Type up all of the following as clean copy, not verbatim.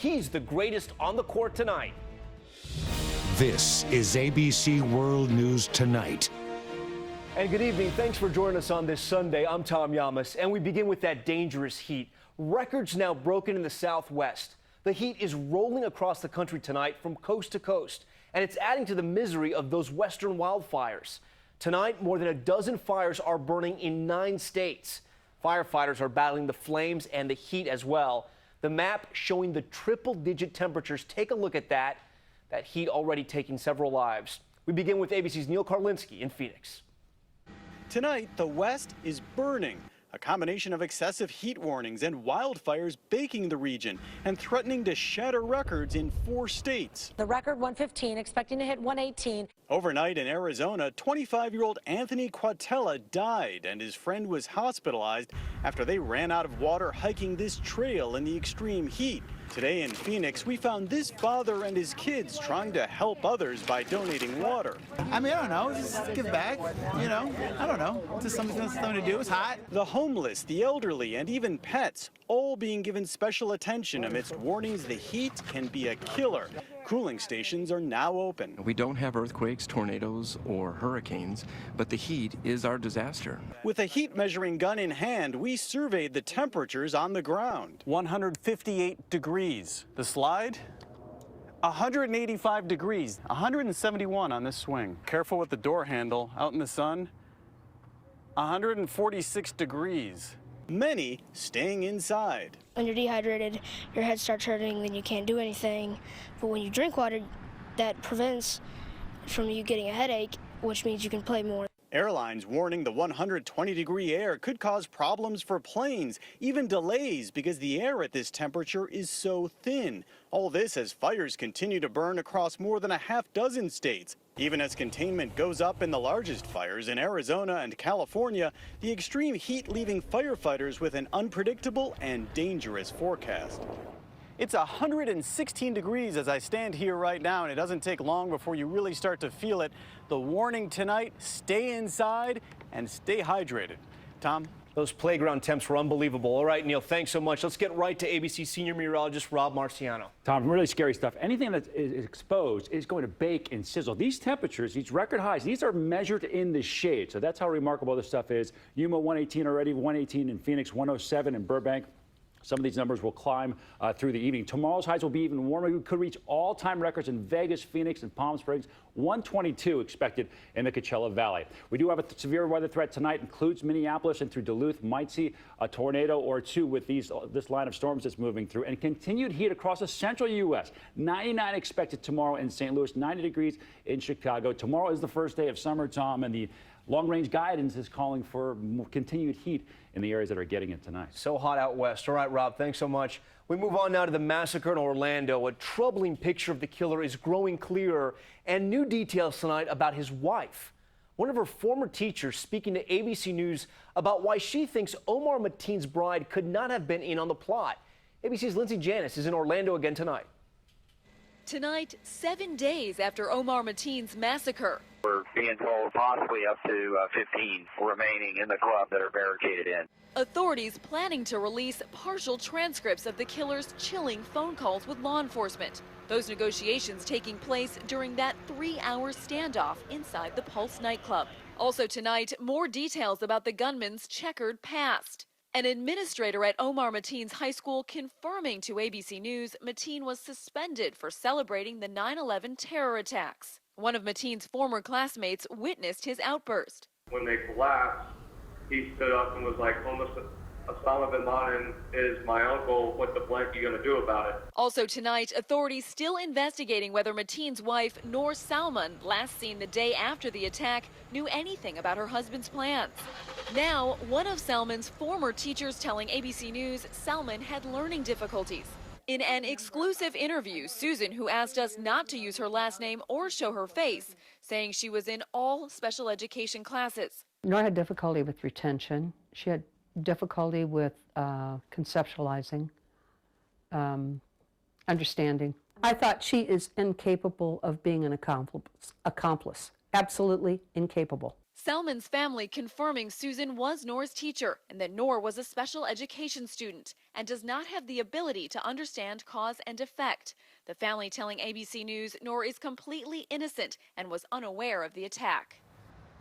He's the greatest on the court tonight. This is ABC World News Tonight. And good evening. Thanks for joining us on this Sunday. I'm Tom Yamas, and we begin with that dangerous heat. Records now broken in the Southwest. The heat is rolling across the country tonight from coast to coast, and it's adding to the misery of those western wildfires. Tonight, more than a dozen fires are burning in 9 states. Firefighters are battling the flames and the heat as well. The map showing the triple-digit temperatures. Take a look at that. That heat already taking several lives. We begin with ABC's Neil Karlinski in Phoenix. Tonight, the West is burning. A combination of excessive heat warnings and wildfires baking the region and threatening to shatter records in 4 states. The record 115, expecting to hit 118. Overnight in Arizona, 25-year-old Anthony Quatella died and his friend was hospitalized after they ran out of water hiking this trail in the extreme heat. Today in Phoenix, we found this father and his kids trying to help others by donating water. I mean, I don't know, just give back, you know, I don't know, just something to do, it's hot. The homeless, the elderly, and even pets, all being given special attention amidst warnings the heat can be a killer. Cooling stations are now open. We don't have earthquakes, tornadoes, or hurricanes, but the heat is our disaster. With a heat measuring gun in hand, we surveyed the temperatures on the ground. 158 degrees. The slide? 185 degrees, 171 on this swing. Careful with the door handle. Out in the sun, 146 degrees. Many staying inside. When you're dehydrated, your head starts hurting, then you can't do anything. But when you drink water, that prevents from you getting a headache, which means you can play more. Airlines warning the 120-degree air could cause problems for planes, even delays because the air at this temperature is so thin. All this as fires continue to burn across more than a half-dozen states. Even as containment goes up in the largest fires in Arizona and California, the extreme heat leaving firefighters with an unpredictable and dangerous forecast. It's 116 degrees as I stand here right now, and it doesn't take long before you really start to feel it. The warning tonight, stay inside and stay hydrated. Tom? Those playground temps were unbelievable. All right, Neil, thanks so much. Let's get right to ABC senior meteorologist Rob Marciano. Tom, really scary stuff. Anything that is exposed is going to bake and sizzle. These temperatures, these record highs, these are measured in the shade. So that's how remarkable this stuff is. Yuma 118 already, 118 in Phoenix, 107 in Burbank. Some of these numbers will climb through the evening. Tomorrow's highs will be even warmer. We could reach all-time records in Vegas, Phoenix, and Palm Springs. 122 expected in the Coachella Valley. We do have a severe weather threat tonight. Includes Minneapolis and through Duluth. Might see a tornado or two with this line of storms that's moving through. And continued heat across the central U.S. 99 expected tomorrow in St. Louis. 90 degrees in Chicago. Tomorrow is the first day of summer, Tom, and the long-range guidance is calling for continued heat in the areas that are getting it tonight. So hot out west. All right, Rob, thanks so much. We move on now to the massacre in Orlando. A troubling picture of the killer is growing clearer, and new details tonight about his wife. One of her former teachers speaking to ABC News about why she thinks Omar Mateen's bride could not have been in on the plot. ABC's Lindsay Janis is in Orlando again tonight. Tonight, 7 days after Omar Mateen's massacre. We're being told possibly up to 15 remaining in the club that are barricaded in. Authorities planning to release partial transcripts of the killer's chilling phone calls with law enforcement. Those negotiations taking place during that 3-hour standoff inside the Pulse nightclub. Also tonight, more details about the gunman's checkered past. An administrator at Omar Mateen's high school confirming to ABC News Mateen was suspended for celebrating the 9/11 terror attacks. One of Mateen's former classmates witnessed his outburst. When they collapsed, he stood up and was like, Osama bin Laden is my uncle. What the blank are you going to do about it? Also tonight, authorities still investigating whether Mateen's wife, Noor Salman, last seen the day after the attack, knew anything about her husband's plans. Now, one of Salman's former teachers telling ABC News Salman had learning difficulties. In an exclusive interview, Susan, who asked us not to use her last name or show her face, saying she was in all special education classes. Nora had difficulty with retention. She had difficulty with conceptualizing, understanding. I thought she is incapable of being an accomplice. Absolutely incapable. Selman's family confirming Susan was Noor's teacher and that Noor was a special education student and does not have the ability to understand cause and effect. The family telling ABC News Noor is completely innocent and was unaware of the attack.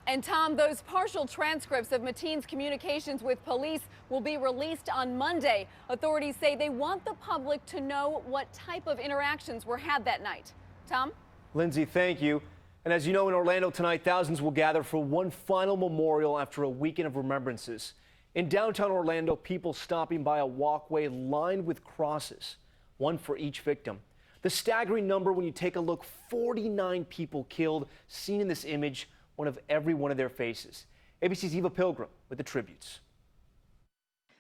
And Tom, those partial transcripts of Mateen's communications with police will be released on Monday. Authorities say they want the public to know what type of interactions were had that night. Tom? Lindsay, thank you. And as you know, in Orlando tonight, thousands will gather for one final memorial after a weekend of remembrances. In downtown Orlando, people stopping by a walkway lined with crosses, one for each victim. The staggering number when you take a look, 49 people killed, seen in this image, one of every one of their faces. ABC's Eva Pilgrim with the tributes.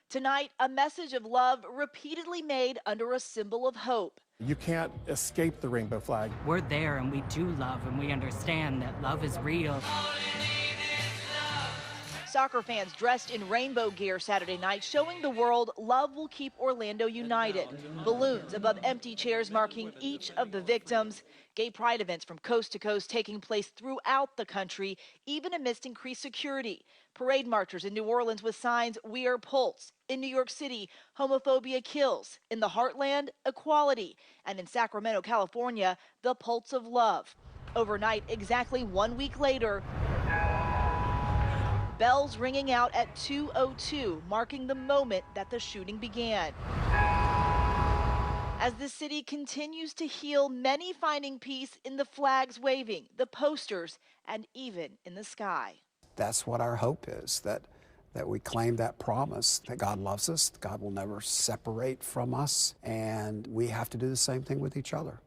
Tonight, a message of love repeatedly made under a symbol of hope. You can't escape the rainbow flag. We're there and we do love and we understand that love is real. Soccer fans dressed in rainbow gear Saturday night showing the world love will keep Orlando united. Balloons above empty chairs marking each of the victims. Gay pride events from coast to coast taking place throughout the country, even amidst increased security. Parade marchers in New Orleans with signs, "We are Pulse." In New York City, homophobia kills. In the heartland, equality. And in Sacramento, California, the pulse of love. Overnight, exactly 1 week later, bells ringing out at 2:02, marking the moment that the shooting began. As the city continues to heal, many finding peace in the flags waving, the posters, and even in the sky. That's what our hope is, that we claim that promise that God loves us, God will never separate from us, and we have to do the same thing with each other.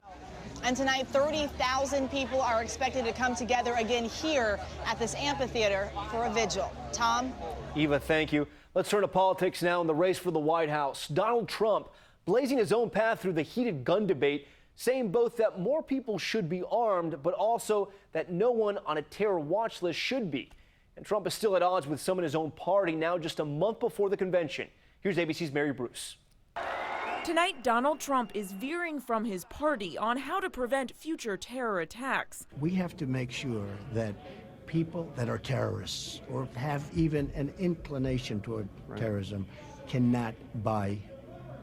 And tonight, 30,000 people are expected to come together again here at this amphitheater for a vigil. Tom? Eva, thank you. Let's turn to politics now in the race for the White House. Donald Trump blazing his own path through the heated gun debate, saying both that more people should be armed, but also that no one on a terror watch list should be. And Trump is still at odds with some in his own party now just a month before the convention. Here's ABC's Mary Bruce. Tonight, Donald Trump is veering from his party on how to prevent future terror attacks. We have to make sure that people that are terrorists or have even an inclination toward terrorism cannot buy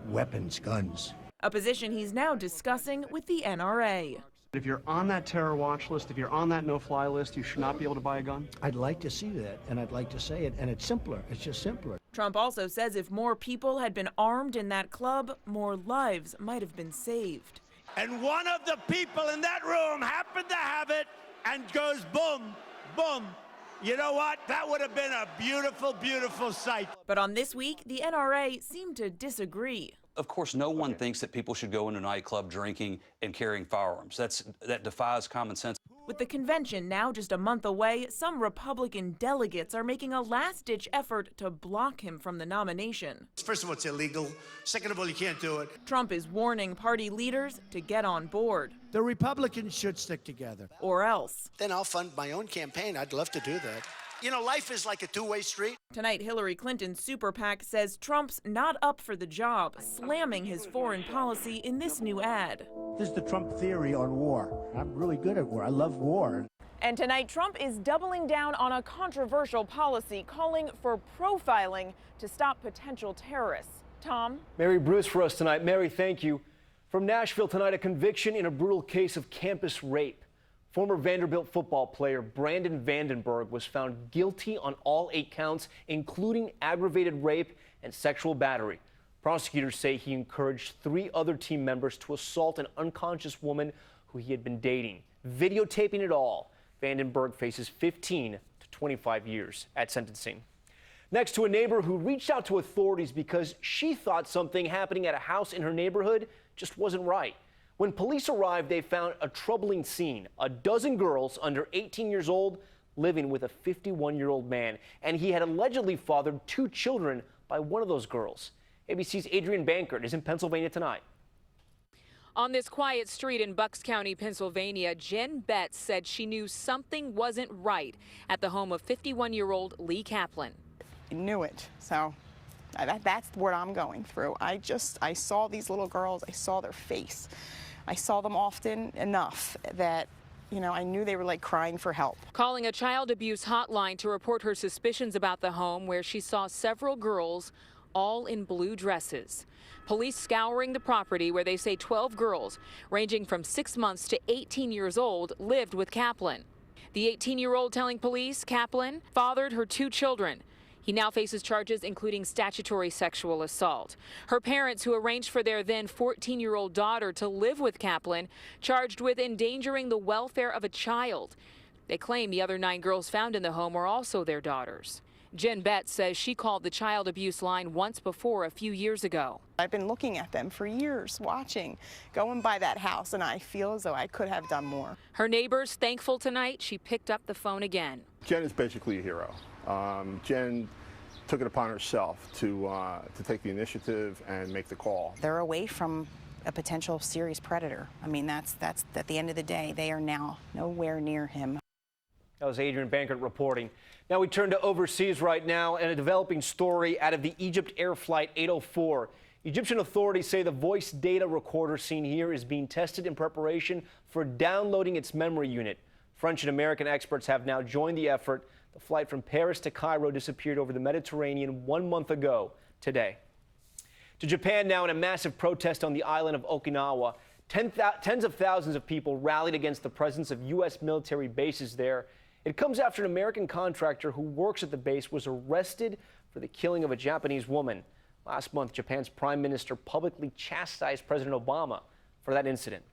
weapons, guns. A position he's now discussing with the NRA. If you're on that terror watch list, if you're on that no-fly list, you should not be able to buy a gun? I'd like to see that, and I'd like to say it, and it's simpler. It's just simpler. Trump also says if more people had been armed in that club, more lives might have been saved. And one of the people in that room happened to have it and goes boom, boom. You know what? That would have been a beautiful, beautiful sight. But on This Week, the NRA seemed to disagree. Of course, no one thinks that people should go into a nightclub drinking and carrying firearms. That defies common sense. With the convention now just a month away, some Republican delegates are making a last-ditch effort to block him from the nomination. First of all, it's illegal. Second of all, you can't do it. Trump is warning party leaders to get on board. The Republicans should stick together. Or else. Then I'll fund my own campaign. I'd love to do that. You know, life is like a two-way street. Tonight, Hillary Clinton's super PAC says Trump's not up for the job, slamming his foreign policy in this new ad. This is the Trump theory on war. I'm really good at war. I love war. And tonight, Trump is doubling down on a controversial policy, calling for profiling to stop potential terrorists. Tom? Mary Bruce for us tonight. Mary, thank you. From Nashville tonight, a conviction in a brutal case of campus rape. Former Vanderbilt football player Brandon Vandenberg was found guilty on all 8 counts, including aggravated rape and sexual battery. Prosecutors say he encouraged 3 other team members to assault an unconscious woman who he had been dating. Videotaping it all, Vandenberg faces 15 to 25 years at sentencing. Next, to a neighbor who reached out to authorities because she thought something happening at a house in her neighborhood just wasn't right. When police arrived, they found a troubling scene. A dozen girls under 18 years old living with a 51-year-old man, and he had allegedly fathered 2 children by one of those girls. ABC's Adrian Bankert is in Pennsylvania tonight. On this quiet street in Bucks County, Pennsylvania, Jen Betts said she knew something wasn't right at the home of 51-year-old Lee Kaplan. I knew it, so that's what I'm going through. I saw these little girls, I saw their face. I saw them often enough that I knew they were like crying for help. Calling a child abuse hotline to report her suspicions about the home where she saw several girls, all in blue dresses. Police scouring the property where they say 12 girls, ranging from 6 months to 18 years old, lived with Kaplan. The 18-year-old telling police Kaplan fathered her 2 children. He now faces charges including statutory sexual assault. Her parents, who arranged for their then 14-year-old daughter to live with Kaplan, charged with endangering the welfare of a child. They claim the other 9 girls found in the home are also their daughters. Jen Betts says she called the child abuse line once before a few years ago. I've been looking at them for years, watching, going by that house, and I feel as though I could have done more. Her neighbors thankful tonight she picked up the phone again. Jen is basically a hero. Jen took it upon herself to take the initiative and make the call. They're away from a potential serious predator. I mean, that's at the end of the day, they are now nowhere near him. That was Adrian Bankert reporting. Now we turn to overseas right now and a developing story out of the Egypt Air Flight 804. Egyptian authorities say the voice data recorder seen here is being tested in preparation for downloading its memory unit. French and American experts have now joined the effort. The flight from Paris to Cairo disappeared over the Mediterranean 1 month ago today. To Japan now in a massive protest on the island of Okinawa. Tens of thousands of people rallied against the presence of U.S. military bases there. It comes after an American contractor who works at the base was arrested for the killing of a Japanese woman. Last month, Japan's prime minister publicly chastised President Obama for that incident.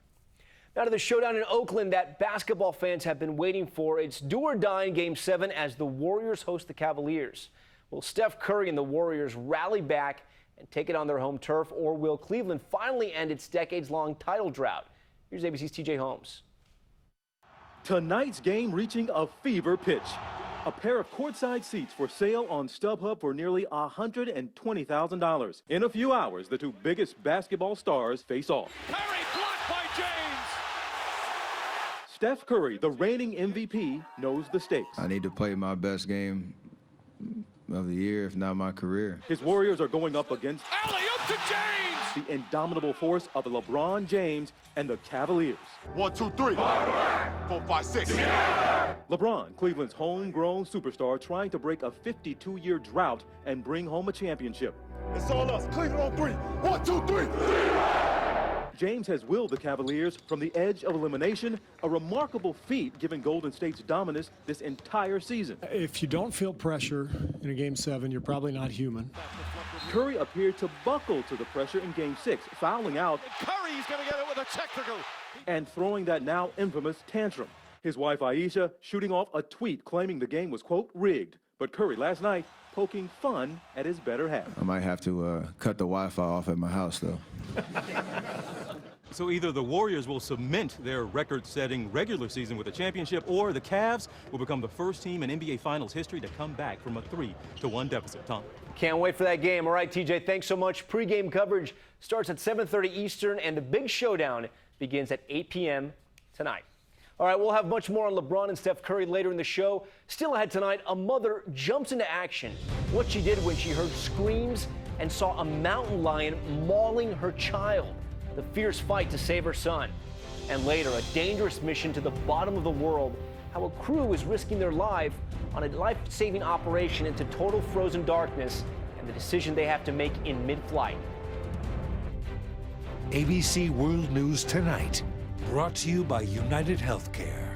Now to the showdown in Oakland that basketball fans have been waiting for. It's do or die in Game 7 as the Warriors host the Cavaliers. Will Steph Curry and the Warriors rally back and take it on their home turf, or will Cleveland finally end its decades-long title drought? Here's ABC's TJ Holmes. Tonight's game reaching a fever pitch. A pair of courtside seats for sale on StubHub for nearly $120,000. In a few hours, the 2 biggest basketball stars face off. Curry blocked by James. Steph Curry, the reigning MVP, knows the stakes. I need to play my best game of the year, if not my career. His Warriors are going up against Alley-oop to James. The indomitable force of LeBron James and the Cavaliers. 1, 2, 3, 4, 5, 6. LeBron, Cleveland's homegrown superstar, trying to break a 52-year drought and bring home a championship. It's all us. Cleveland on 3. 1, 2, 3. James has willed the Cavaliers from the edge of elimination, a remarkable feat given Golden State's dominance this entire season. If you don't feel pressure in a Game 7, you're probably not human. Curry appeared to buckle to the pressure in Game 6, fouling out. Curry's going to get it with a technical. And throwing that now infamous tantrum. His wife Aisha shooting off a tweet claiming the game was, quote, rigged. But Curry last night poking fun at his better half. I might have to cut the Wi-Fi off at my house, though. So either the Warriors will cement their record-setting regular season with a championship, or the Cavs will become the first team in NBA Finals history to come back from a 3-1 deficit. Tom? Can't wait for that game. All right, TJ, thanks so much. Pre-game coverage starts at 7:30 Eastern, and the big showdown begins at 8 p.m. tonight. All right, we'll have much more on LeBron and Steph Curry later in the show. Still ahead tonight, a mother jumps into action. What she did when she heard screams and saw a mountain lion mauling her child. The fierce fight to save her son. And later, a dangerous mission to the bottom of the world. How a crew is risking their life on a life-saving operation into total frozen darkness, and the decision they have to make in mid-flight. ABC World News Tonight, brought to you by United Healthcare.